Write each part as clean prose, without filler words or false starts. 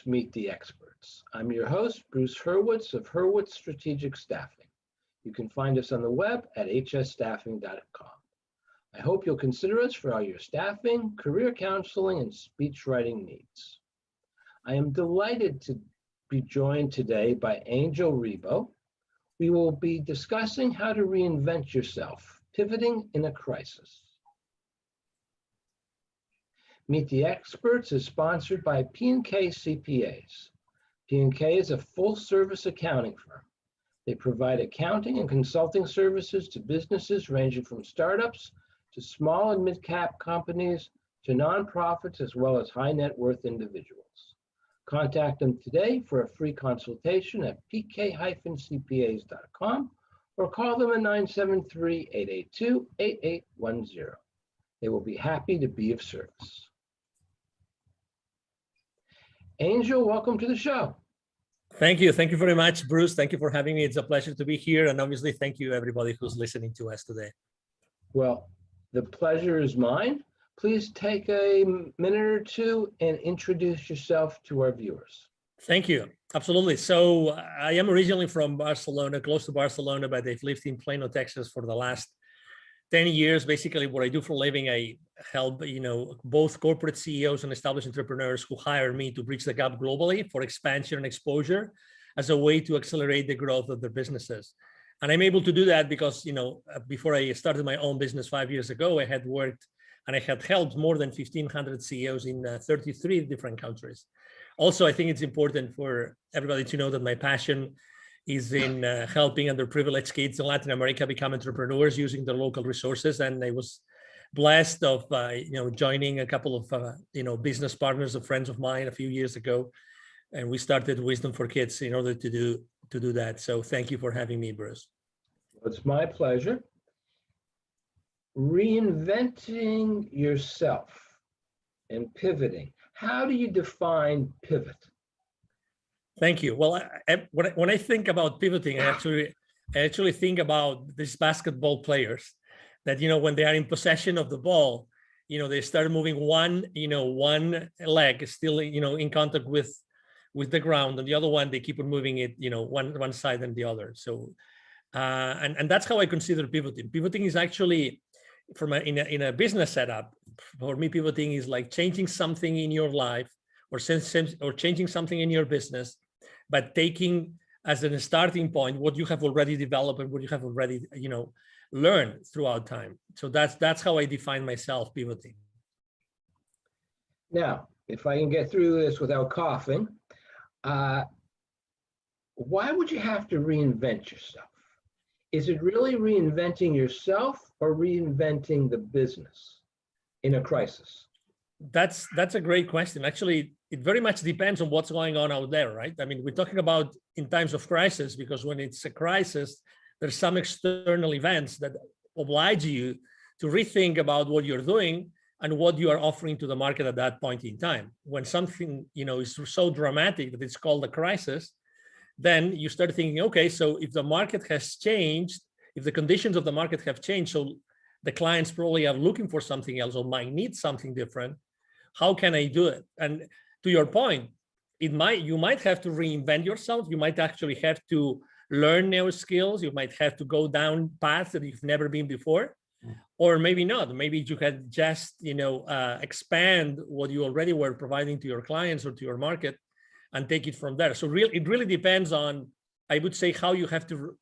Meet the Experts. I'm your host, Bruce Hurwitz of Hurwitz Strategic Staffing. You can find us on the web at hsstaffing.com. I hope you'll consider us for all your staffing, career counseling, and speech writing needs. I am delighted to be joined today by Angel Rebo. We will be discussing how to reinvent yourself, pivoting in a crisis. Meet the Experts is sponsored by P&K CPAs. P&K is a full-service accounting firm. They provide accounting and consulting services to businesses ranging from startups to small and mid-cap companies to nonprofits as well as high-net-worth individuals. Contact them today for a free consultation at pk-cpas.com or call them at 973-882-8810. They will be happy to be of service. Angel, welcome to the show. Thank you. Thank you very much, Bruce. Thank you for having me. It's a pleasure to be here. And obviously, thank you, everybody who's listening to us today. Well, the pleasure is mine. Please take a minute or two and introduce yourself to our viewers. Thank you. Absolutely. So I am originally from Barcelona, close to Barcelona, but I've lived in Plano, Texas for the last 10 years. Basically, what I do for a living, I help both corporate CEOs and established entrepreneurs who hire me to bridge the gap globally for expansion and exposure as a way to accelerate the growth of their businesses. And I'm able to do that because, before I started my own business 5 years ago, I had worked and I had helped more than 1,500 CEOs in 33 different countries. Also, I think it's important for everybody to know that my passion is in helping underprivileged kids in Latin America become entrepreneurs using their local resources. And I was blessed of joining a couple of business partners, of friends of mine a few years ago, and we started Wisdom for Kids in order to do that. So thank you for having me, Bruce. It's my pleasure. Reinventing yourself and pivoting. How do you define pivot? Thank you. Well, when I think about pivoting, I actually think about these basketball players that, when they are in possession of the ball, they start moving one leg is still, in contact with the ground, and the other one, they keep on moving it, one side and the other. So, and that's how I consider pivoting. Pivoting is actually in a business setup. For me, pivoting is like changing something in your life or changing something in your business, but taking as a starting point what you have already developed and what you have already learned throughout time. So that's how I define myself pivoting. Now, if I can get through this without coughing, why would you have to reinvent yourself? Is it really reinventing yourself or reinventing the business in a crisis? That's a great question. Actually, it very much depends on what's going on out there, right? I mean, we're talking about in times of crisis, because when it's a crisis, there's some external events that oblige you to rethink about what you're doing and what you are offering to the market at that point in time. When something, is so dramatic that it's called a crisis, then you start thinking, okay, so if the market has changed, if the conditions of the market have changed, so the clients probably are looking for something else or might need something different. How can I do it? And to your point, you might have to reinvent yourself. You might actually have to learn new skills. You might have to go down paths that you've never been before, or maybe not. Maybe you can just, expand what you already were providing to your clients or to your market and take it from there. So it really depends on, I would say, how you have to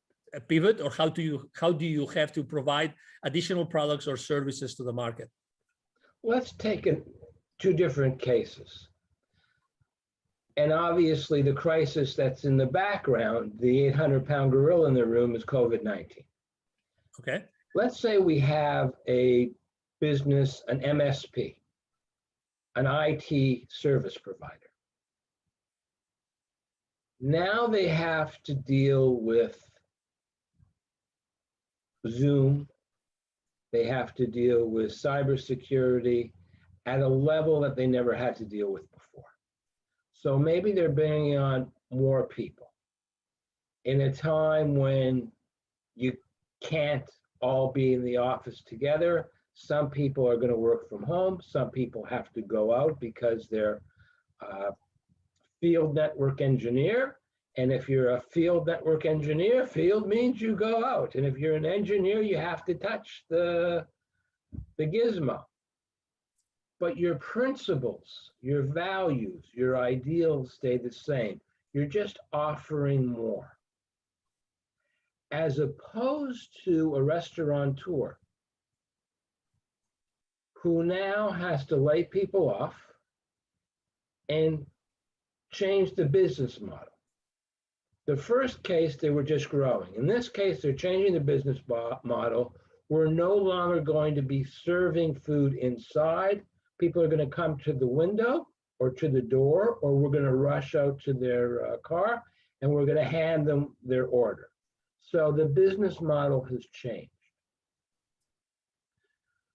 pivot, or how do you have to provide additional products or services to the market. Let's take two different cases. And obviously the crisis that's in the background, the 800-pound gorilla in the room, is COVID-19. Okay. Let's say we have a business, an MSP, an IT service provider. Now they have to deal with Zoom. They have to deal with cybersecurity at a level that they never had to deal with before. So maybe they're bringing on more people in a time when you can't all be in the office together. Some people are going to work from home. Some people have to go out because their field network engineer. And if you're a field network engineer, field means you go out. And if you're an engineer, you have to touch the gizmo. But your principles, your values, your ideals stay the same. You're just offering more. As opposed to a restaurateur who now has to lay people off and change the business model. The first case, they were just growing. In this case, they're changing the business model. We're no longer going to be serving food inside. People are going to come to the window or to the door, or we're going to rush out to their car and we're going to hand them their order. So the business model has changed.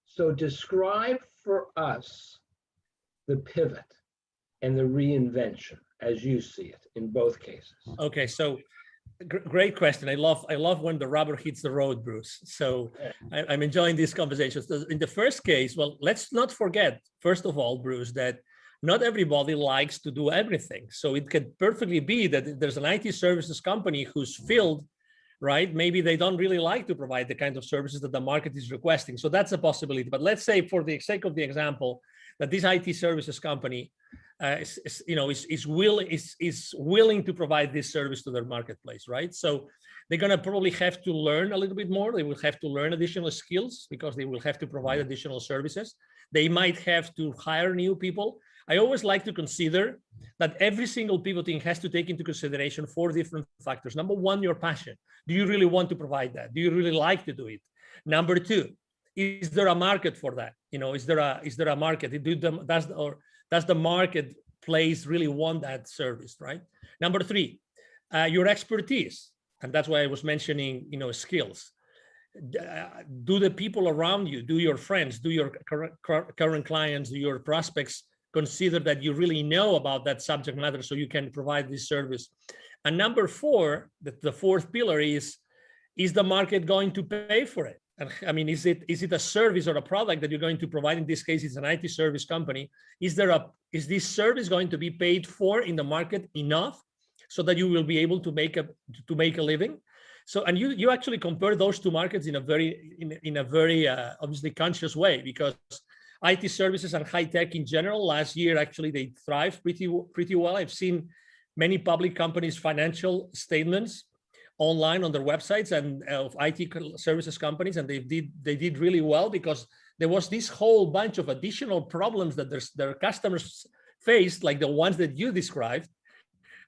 So describe for us the pivot and the reinvention as you see it in both cases. Okay, so great question. I love when the rubber hits the road, Bruce. So I'm enjoying these conversations. In the first case, well, let's not forget, first of all, Bruce, that not everybody likes to do everything. So it could perfectly be that there's an IT services company who's filled, right? Maybe they don't really like to provide the kind of services that the market is requesting. So that's a possibility. But let's say, for the sake of the example, that this IT services company is willing to provide this service to their marketplace, right? So they're going to probably have to learn a little bit more. They will have to learn additional skills because they will have to provide additional services. They might have to hire new people. I always like to consider that every single pivoting has to take into consideration 4 different factors. Number 1, your passion. Do you really want to provide that? Do you really like to do it? Number 2, is there a market for that? Is there a market? Does the marketplace really want that service, right? Number 3, your expertise, and that's why I was mentioning, skills. Do the people around you, do your friends, do your current clients, do your prospects consider that you really know about that subject matter so you can provide this service? And number 4, the fourth pillar is the market going to pay for it? And I mean, is it a service or a product that you're going to provide? In this case, it's an IT service company. Is this service going to be paid for in the market enough so that you will be able to make a living? So, and you actually compare those 2 markets in a very obviously conscious way, because IT services and high tech in general, last year actually they thrived pretty well. I've seen many public companies' financial statements online on their websites and of IT services companies, and they did really well because there was this whole bunch of additional problems that their customers faced, like the ones that you described,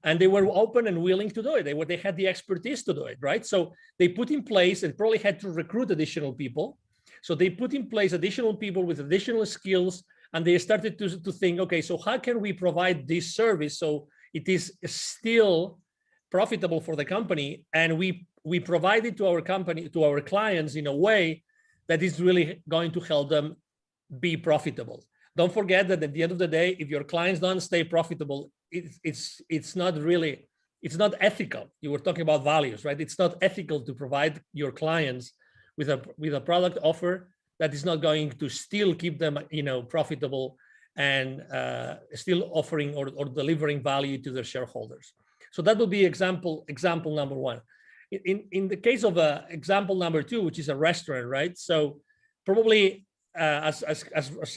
and they were open and willing to do it. They had the expertise to do it, right? So they put in place and probably had to recruit additional people. So they put in place additional people with additional skills, and they started to think, okay, so how can we provide this service so it is still profitable for the company, and we provide it to our clients in a way that is really going to help them be profitable. Don't forget that at the end of the day, if your clients don't stay profitable, it's not ethical. You were talking about values, right? It's not ethical to provide your clients with a product offer that is not going to still keep them, profitable and still offering or delivering value to their shareholders. So that would be example number 1. In the case of example number 2, which is a restaurant, right? So probably as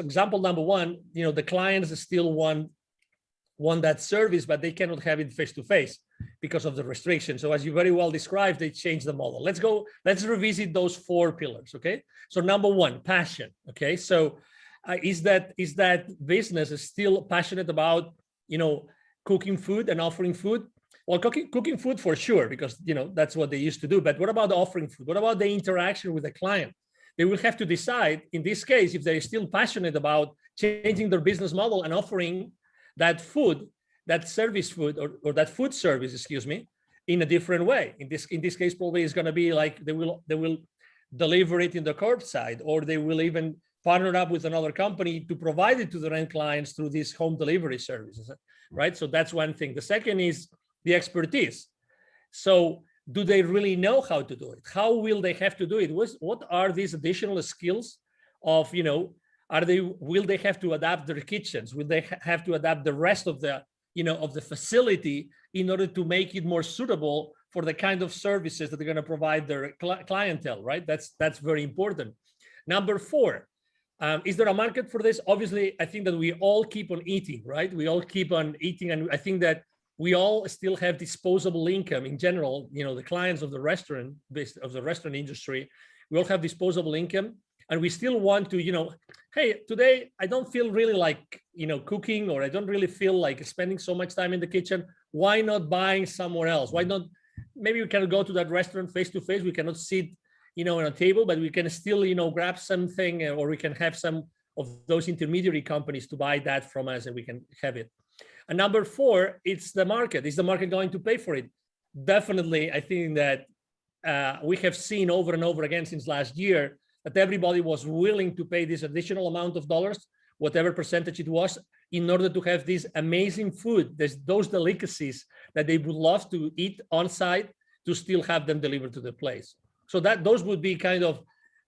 example number 1, the clients still want that service, but they cannot have it face to face because of the restrictions. So as you very well described, they changed the model. Let's revisit those 4 pillars. Okay. So number 1, passion. Okay. So is that business is still passionate about, cooking food and offering food? Well, cooking food for sure, because that's what they used to do. But what about offering food? What about the interaction with the client? They will have to decide in this case if they're still passionate about changing their business model and offering that food, that service food, or that food service, in a different way. In this case, probably it's going to be like they will deliver it in the curbside, or they will even partner up with another company to provide it to their end clients through these home delivery services, right? So that's one thing. The second is the expertise. So do they really know how to do it? How will they have to do it? What are these additional skills of, will they have to adapt their kitchens? Will they have to adapt the rest of the of the facility in order to make it more suitable for the kind of services that they're going to provide their clientele, right? That's very important. Number four, is there a market for this? Obviously, I think that we all keep on eating, right? We all keep on eating, and I think that we all still have disposable income in general. The clients of the restaurant industry, we all have disposable income, and we still want to, hey, today I don't feel really like, cooking, or I don't really feel like spending so much time in the kitchen. Why not buying somewhere else? Why not? Maybe we can go to that restaurant face to face. We cannot sit, on a table, but we can still, grab something, or we can have some of those intermediary companies to buy that from us, and we can have it. And number four, it's the market. Is the market going to pay for it? Definitely. I think that we have seen over and over again since last year that everybody was willing to pay this additional amount of dollars, whatever percentage it was, in order to have this amazing food, those delicacies that they would love to eat on site, to still have them delivered to the place. So those would be kind of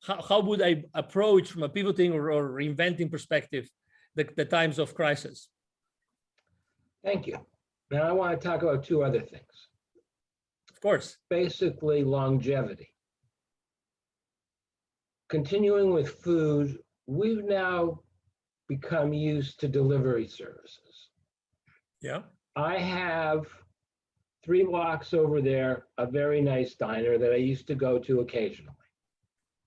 how would I approach, from a pivoting or reinventing perspective, the times of crisis. Thank you. Now I want to talk about two other things. Of course. Basically, longevity. Continuing with food, we've now become used to delivery services. Yeah. I have 3 blocks over there, a very nice diner that I used to go to occasionally.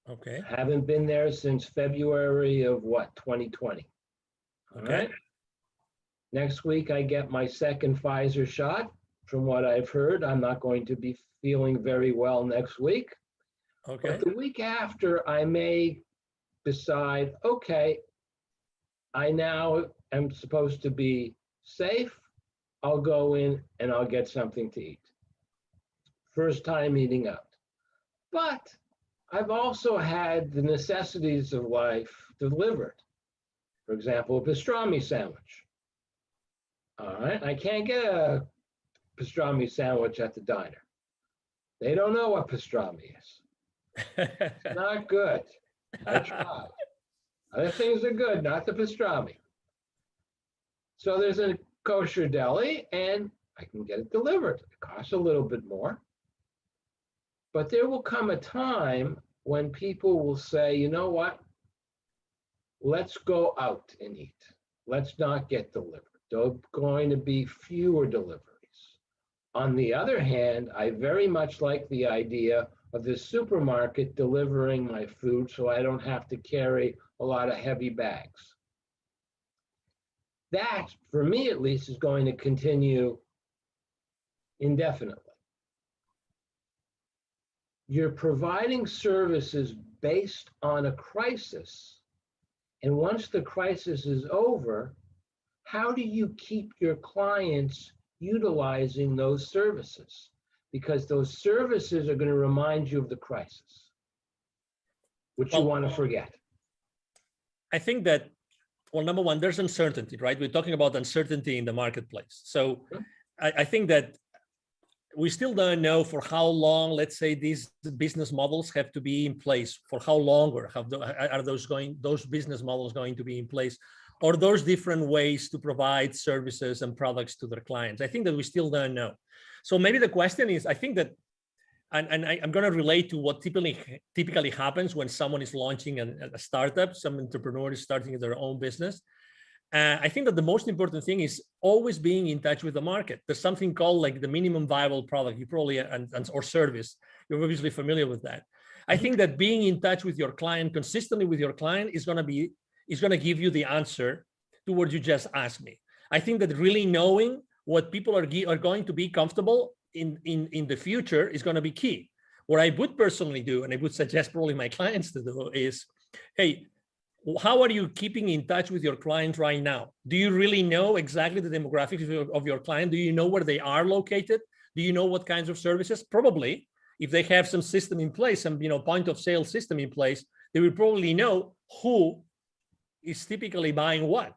Okay. I haven't been there since February of 2020. All Okay. right. Next week, I get my second Pfizer shot. From what I've heard, I'm not going to be feeling very well next week. Okay. But the week after, I may decide, okay, I now am supposed to be safe. I'll go in and I'll get something to eat. First time eating out. But I've also had the necessities of life delivered. For example, a pastrami sandwich. All right, I can't get a pastrami sandwich at the diner. They don't know what pastrami is. It's not good. I tried. Other things are good, not the pastrami. So there's a kosher deli, and I can get it delivered. It costs a little bit more. But there will come a time when people will say, you know what? Let's go out and eat. Let's not get delivered. There are going to be fewer deliveries. On the other hand, I very much like the idea of the supermarket delivering my food so I don't have to carry a lot of heavy bags. That, for me at least, is going to continue indefinitely. You're providing services based on a crisis, and once the crisis is over, how do you keep your clients utilizing those services? Because those services are going to remind you of the crisis, which you want to forget. I think that, well, number one, there's uncertainty, right? We're talking about uncertainty in the marketplace. So I think that we still don't know for how long, let's say, these business models have to be in place. For how long, or are those business models going to be in place, or those different ways to provide services and products to their clients? I think that we still don't know. So maybe the question is, I think that, and I'm going to relate to what typically happens when someone is launching a startup, some entrepreneur is starting their own business. I think that the most important thing is always being in touch with the market. There's something called like the minimum viable product. You probably, or service, you're obviously familiar with that. I think that being in touch with your client, consistently with your client, is going to give you the answer to what you just asked me. I think that really knowing what people are going to be comfortable in the future is going to be key. What I would personally do, and I would suggest probably my clients to do, is, hey, how are you keeping in touch with your client right now? Do you really know exactly the demographics of your client? Do you know where they are located? Do you know what kinds of services? Probably, if they have some system in place, some point of sale system in place, they will probably know who is typically buying what.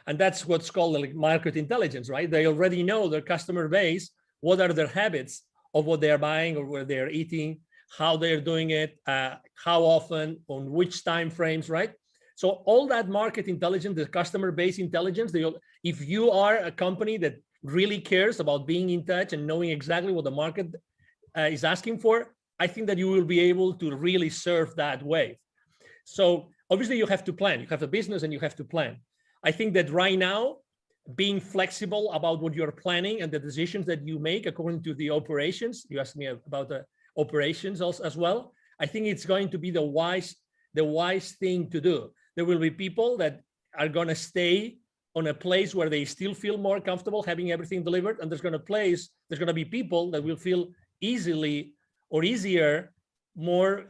And that's what's called like market intelligence, right? They already know their customer base, what are their habits of what they're buying or where they're eating, how they're doing it, how often, on which time frames, right? So all that market intelligence, the customer base intelligence, if you are a company that really cares about being in touch and knowing exactly what the market is asking for, I think that you will be able to really serve that wave. So obviously you have to plan. You have a business and you have to plan. I think that right now, being flexible about what you're planning and the decisions that you make according to the operations, you asked me about the operations as well. I think it's going to be the wise thing to do. There will be people that are going to stay on a place where they still feel more comfortable having everything delivered, and there's going to be people that will feel easier, more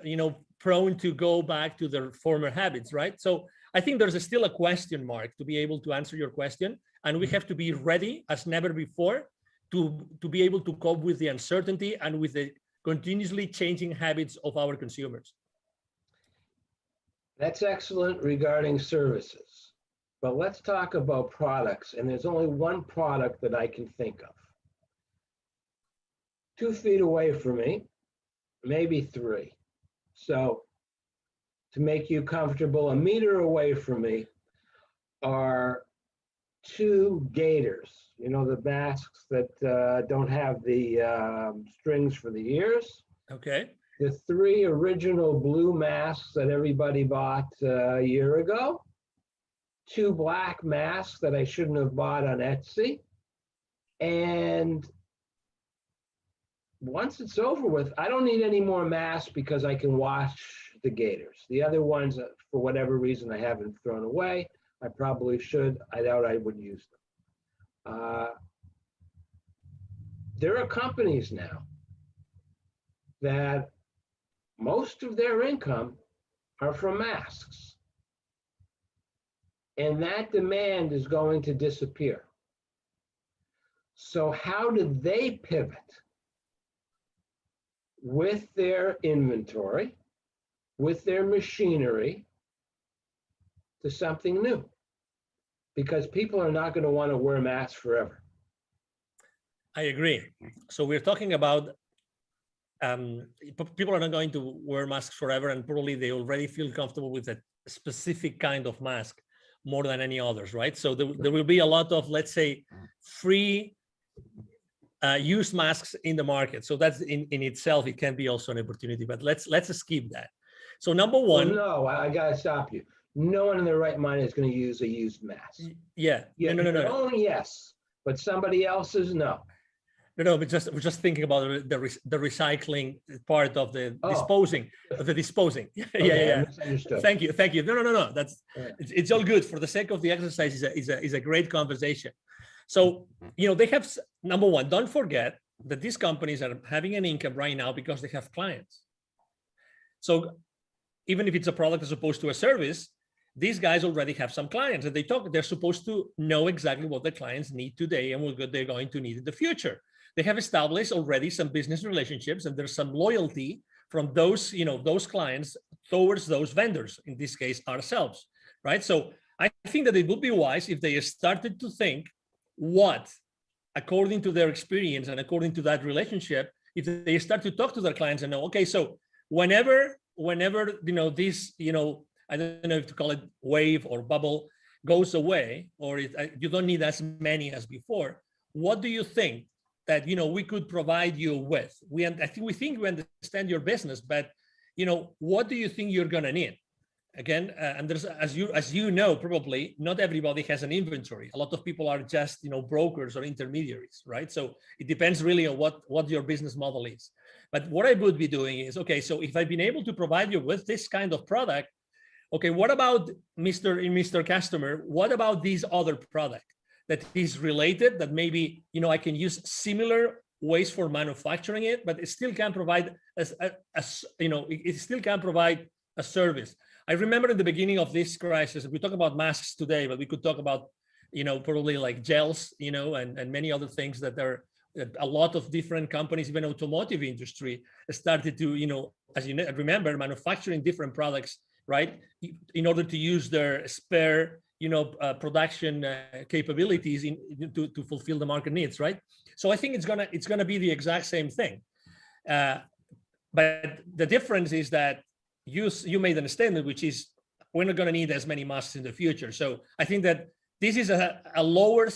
prone to go back to their former habits, right? So I think there's still a question mark to be able to answer your question, and we have to be ready as never before to be able to cope with the uncertainty and with the continuously changing habits of our consumers. That's excellent regarding services, but let's talk about products, and there's only one product that I can think of. 2 feet away from me, maybe 3. So to make you comfortable, 1 meter away from me are 2 gaiters. You know, the masks that don't have the strings for the ears. Okay. The 3 original blue masks that everybody bought a year ago. 2 black masks that I shouldn't have bought on Etsy. And once it's over with, I don't need any more masks because I can wash the gaiters. The other ones, for whatever reason, I haven't thrown away. I probably should. I doubt I would use them. There are companies now that most of their income are from masks. And that demand is going to disappear. So how did they pivot with their inventory, with their machinery, to something new? Because people are not going to want to wear masks forever. I agree. So we're talking about people are not going to wear masks forever, and probably they already feel comfortable with a specific kind of mask more than any others, right? So there will be a lot of, let's say, free use masks in the market. So that's in itself, it can be also an opportunity, but let's skip that. So number one. Well, no, I got to stop you. No one in their right mind is going to use a used mask. Yeah. No. Only yes, but somebody else's, no. No, but we're just thinking about the recycling part of the disposing. Yeah. Misunderstood. Thank you. No. It's all good. For the sake of the exercise, is a great conversation. So they have, number one, don't forget that these companies are having an income right now because they have clients. So even if it's a product as opposed to a service, these guys already have some clients, and they're supposed to know exactly what the clients need today and what they're going to need in the future. They have established already some business relationships, and there's some loyalty from those clients towards those vendors, in this case, ourselves, right? So I think that it would be wise if they started to think what, according to their experience and according to that relationship, if they start to talk to their clients and know, okay, so whenever this, I don't know if to call it wave or bubble, goes away, or you don't need as many as before, what do you think that we could provide you with? We think we understand your business, but what do you think you're gonna need? Again, and there's, as you know, probably not everybody has an inventory. A lot of people are just brokers or intermediaries, right? So it depends really on what your business model is. But what I would be doing is, okay, so if I've been able to provide you with this kind of product, okay, what about Mr. Customer? What about this other product that is related, that maybe I can use similar ways for manufacturing it, but it still can provide it still can provide a service. I remember in the beginning of this crisis, we talk about masks today, but we could talk about probably like gels, and many other things that are a lot of different companies, even automotive industry, started to as you remember, manufacturing different products, right, in order to use their spare production capabilities to fulfill the market needs, right? So I think it's gonna be the exact same thing, but the difference is that you made a statement, which is we're not going to need as many masks in the future. So I think that this is a lower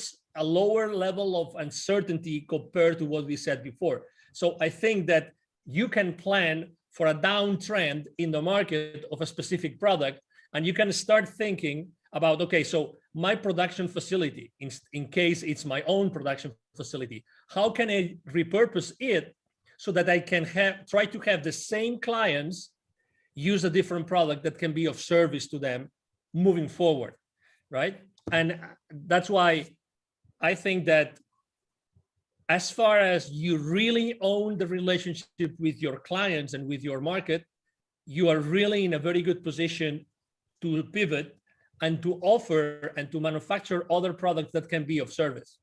level of uncertainty compared to what we said before. So I think that you can plan for a downtrend in the market of a specific product, and you can start thinking about, okay, so my production facility, in case it's my own production facility, how can I repurpose it so that I can try to have the same clients use a different product that can be of service to them moving forward, right? And that's why I think that as far as you really own the relationship with your clients and with your market, you are really in a very good position to pivot and to offer and to manufacture other products that can be of service.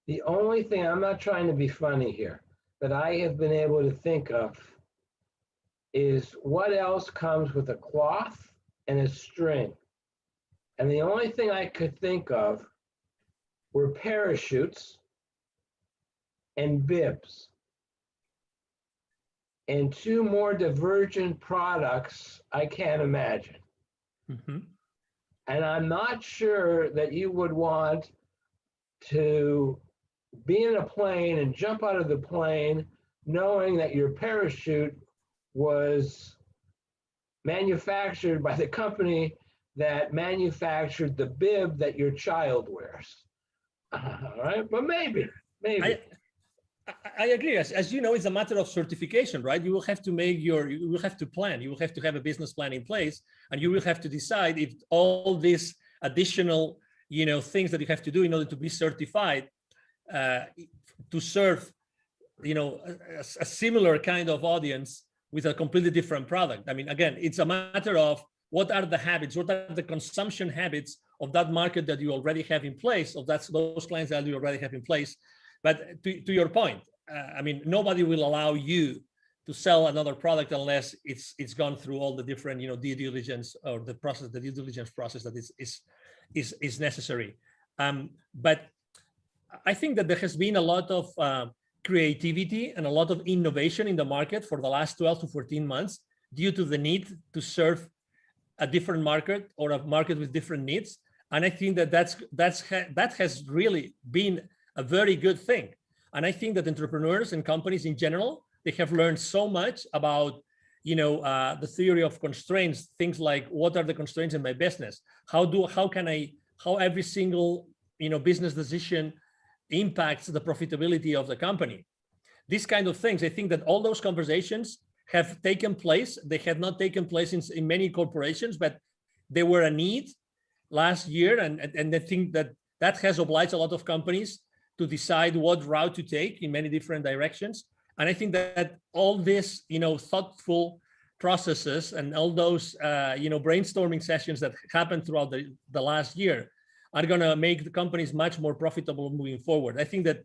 The only thing, I'm not trying to be funny here, but I have been able to think of is what else comes with a cloth and a string. And the only thing I could think of were parachutes and bibs. And two more divergent products I can't imagine. Mm-hmm. And I'm not sure that you would want to be in a plane and jump out of the plane knowing that your parachute was manufactured by the company that manufactured the bib that your child wears. All right, but maybe. I agree. As you know, it's a matter of certification, right? You will have to you will have to plan. You will have to have a business plan in place, and you will have to decide if all these additional, things that you have to do in order to be certified to serve, a similar kind of audience with a completely different product. I mean, again, it's a matter of what are the habits, what are the consumption habits of that market that you already have in place, of those clients that you already have in place. But to your point, I mean, nobody will allow you to sell another product unless it's gone through all the different, due diligence or the due diligence process that is necessary. But I think that there has been a lot of creativity and a lot of innovation in the market for the last 12 to 14 months due to the need to serve a different market or a market with different needs. And I think that has really been a very good thing. And I think that entrepreneurs and companies in general, they have learned so much about, the theory of constraints, things like what are the constraints in my business? How every single, business decision impacts the profitability of the company. These kind of things, I think that all those conversations have taken place. They have not taken place in many corporations, but they were a need last year. And I think that has obliged a lot of companies to decide what route to take in many different directions. And I think that all this, thoughtful processes and all those, brainstorming sessions that happened throughout the last year are going to make the companies much more profitable moving forward. I think that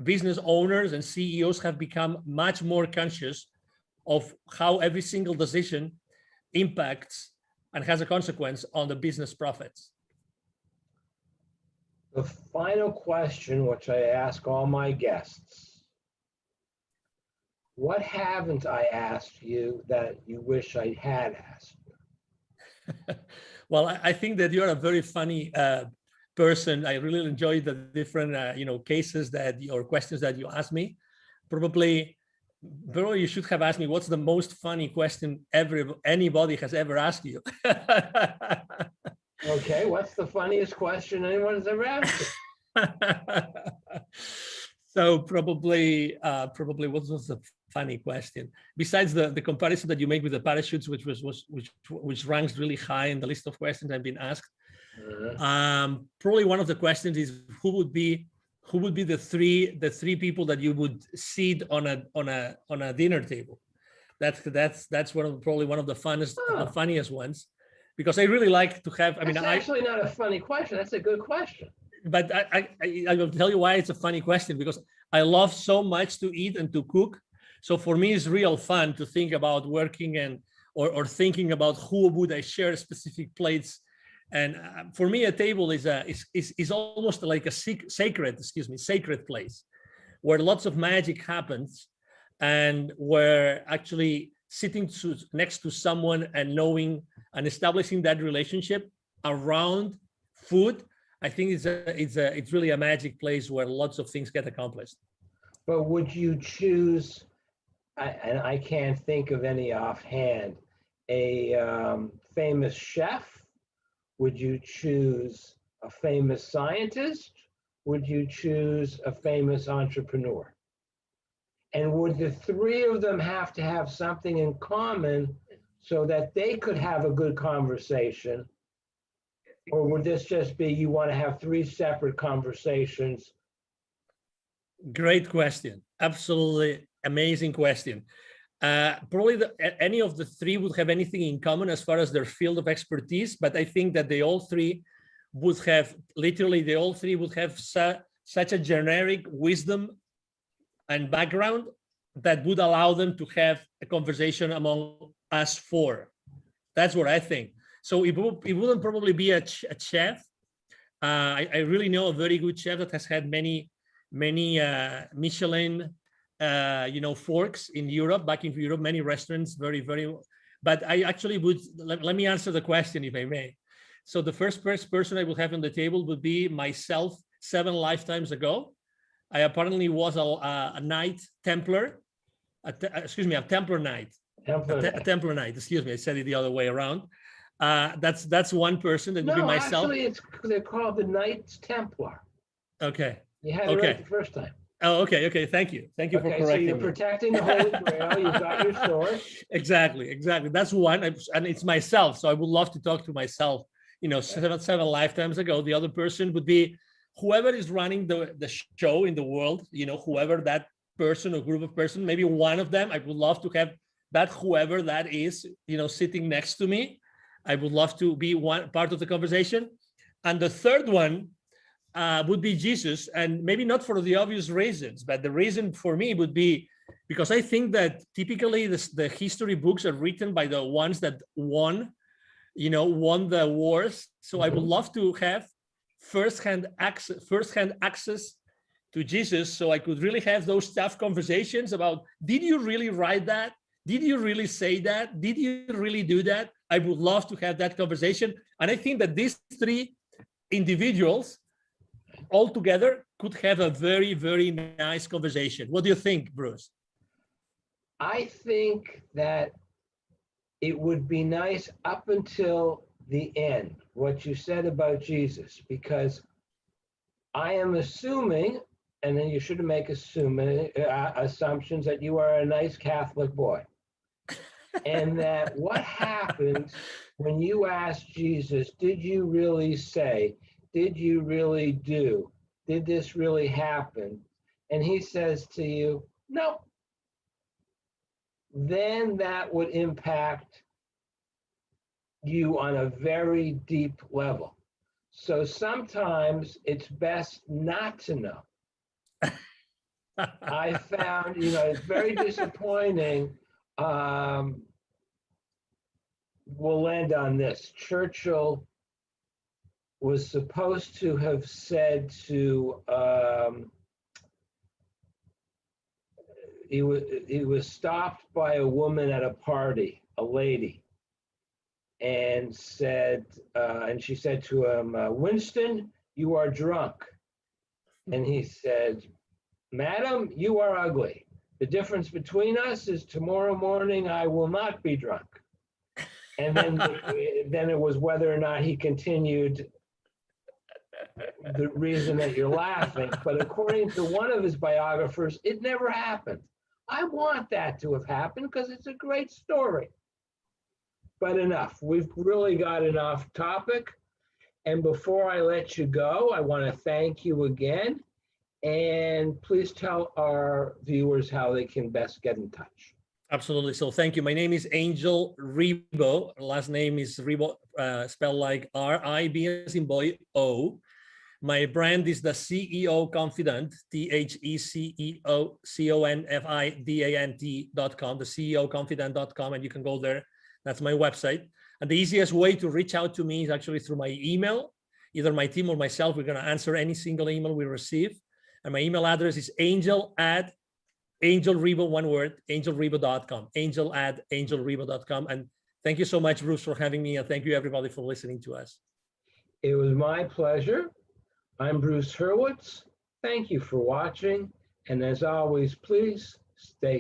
business owners and CEOs have become much more conscious of how every single decision impacts and has a consequence on the business profits. The final question, which I ask all my guests, what haven't I asked you that you wish I had asked you? Well, I think that you're a very funny person. I really enjoy the different, cases or questions that you asked me. Probably you should have asked me what's the most funny question anybody has ever asked you. Okay, what's the funniest question anyone has ever asked you? So probably what was the funny question? Besides the comparison that you make with the parachutes, which ranks really high in the list of questions I've been asked. Probably one of the questions is who would be the three people that you would seat on a dinner table. That's probably one of the funniest ones, because I really like to have. I mean, that's actually not a funny question. That's a good question. But I will tell you why it's a funny question, because I love so much to eat and to cook. So for me, it's real fun to think about working or thinking about who would I share specific plates. And for me, a table is almost like a sacred place where lots of magic happens, and where actually sitting next to someone and knowing and establishing that relationship around food, I think it's really a magic place where lots of things get accomplished. But would you choose, and I can't think of any offhand, a famous chef? Would you choose a famous scientist? Would you choose a famous entrepreneur? And would the three of them have to have something in common so that they could have a good conversation? Or would this just be you want to have three separate conversations? Great question. Absolutely amazing question. Probably any of the three would have anything in common as far as their field of expertise, but I think that they all three would have, literally, they all three would have such a generic wisdom and background that would allow them to have a conversation among us four. That's what I think. So it wouldn't probably be a chef. I really know a very good chef that has had many Michelin forks in Europe, back in Europe, many restaurants, very, but I actually would, let me answer the question if I may. So the first person I would have on the table would be myself 7 lifetimes ago. I apparently was a Knight Templar, a Templar Knight. A Templar Knight, excuse me, I said it the other way around. That's one person, that would be myself. Actually, they're called the Knights Templar. Okay. You had it right the first time. Oh, okay. Thank you for correcting me. So you're protecting the Holy Grail. You've got your sword. Exactly. That's one, and it's myself. So I would love to talk to myself. 7 lifetimes ago. The other person would be whoever is running the show in the world. Whoever that person or group of person. Maybe one of them. I would love to have that whoever that is. Sitting next to me. I would love to be one part of the conversation. And the third one would be Jesus, and maybe not for the obvious reasons, but the reason for me would be because I think that typically the history books are written by the ones that won the wars. So I would love to have firsthand access to Jesus, so I could really have those tough conversations about, did you really write that? Did you really say that? Did you really do that? I would love to have that conversation. And I think that these three individuals all together could have a very, very nice conversation. What do you think, Bruce? I think that it would be nice up until the end, what you said about Jesus, because I am assuming, and then you shouldn't make assumptions, that you are a nice Catholic boy. And that what happens when you ask Jesus, did you really say, did you really do, did this really happen? And he says to you, no. Then that would impact you on a very deep level. So sometimes it's best not to know. I found, it's very disappointing. We'll end on this. Churchill was supposed to have said to, he was stopped by a woman at a party, a lady, and she said to him, Winston, you are drunk. And he said, Madam, you are ugly. The difference between us is tomorrow morning I will not be drunk. And then it was whether or not he continued the reason that you're laughing. But according to one of his biographers, it never happened. I want that to have happened because it's a great story. But enough. We've really got an off topic. And before I let you go, I want to thank you again. And please tell our viewers how they can best get in touch. Absolutely. So thank you. My name is Angel Ribo. Last name is Ribo, spelled like R-I-B as in boy, O. My brand is the CEO Confidant, THECEOCONFIDANT.com, the CEOConfidant.com, and you can go there. That's my website. And the easiest way to reach out to me is actually through my email. Either my team or myself, we're going to answer any single email we receive. And my email address is angel@ Angel Rebo, one word, angelrebo.com, angel@angelrebo.com. And thank you so much, Bruce, for having me. And thank you, everybody, for listening to us. It was my pleasure. I'm Bruce Hurwitz. Thank you for watching. And as always, please stay